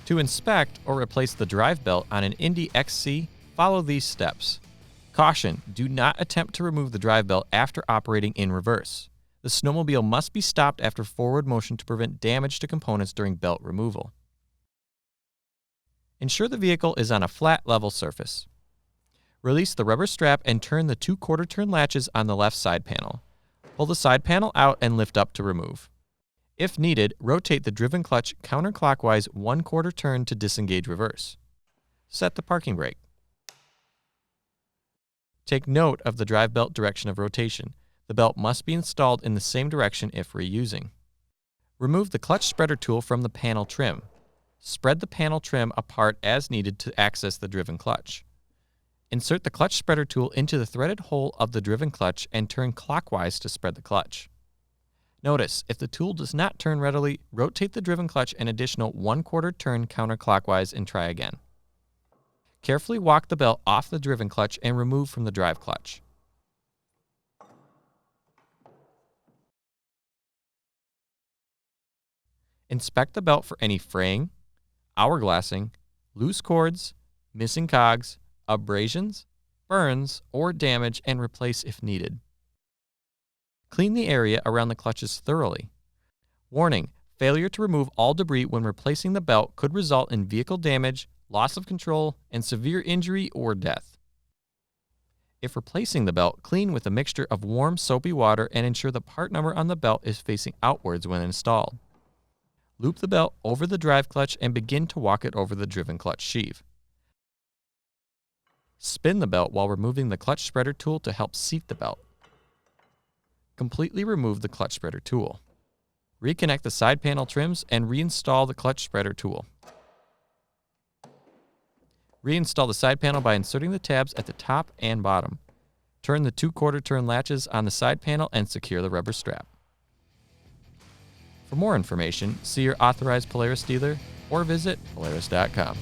To inspect or replace the drive belt on an INDY XC, follow these steps. Caution, do not attempt to remove the drive belt after operating in reverse. The snowmobile must be stopped after forward motion to prevent damage to components during belt removal. Ensure the vehicle is on a flat, level surface. Release the rubber strap and turn the 2/4 turn latches on the left side panel. Pull the side panel out and lift up to remove. If needed, rotate the driven clutch counterclockwise 1/4 turn to disengage reverse. Set the parking brake. Take note of the drive belt direction of rotation. The belt must be installed in the same direction if reusing. Remove the clutch spreader tool from the panel trim. Spread the panel trim apart as needed to access the driven clutch. Insert the clutch spreader tool into the threaded hole of the driven clutch and turn clockwise to spread the clutch. Notice, if the tool does not turn readily, rotate the driven clutch an additional 1/4 turn counterclockwise and try again. Carefully walk the belt off the driven clutch and remove from the drive clutch. Inspect the belt for any fraying, hourglassing, loose cords, missing cogs, abrasions, burns, or damage and replace if needed. Clean the area around the clutches thoroughly. Warning, failure to remove all debris when replacing the belt could result in vehicle damage, loss of control, and severe injury or death. If replacing the belt, clean with a mixture of warm soapy water and ensure the part number on the belt is facing outwards when installed. Loop the belt over the drive clutch and begin to walk it over the driven clutch sheave. Spin the belt while removing the clutch spreader tool to help seat the belt. Completely remove the clutch spreader tool. Reconnect the side panel trims and reinstall the clutch spreader tool. Reinstall the side panel by inserting the tabs at the top and bottom. Turn the 2/4 turn latches on the side panel and secure the rubber strap. For more information, see your authorized Polaris dealer or visit Polaris.com.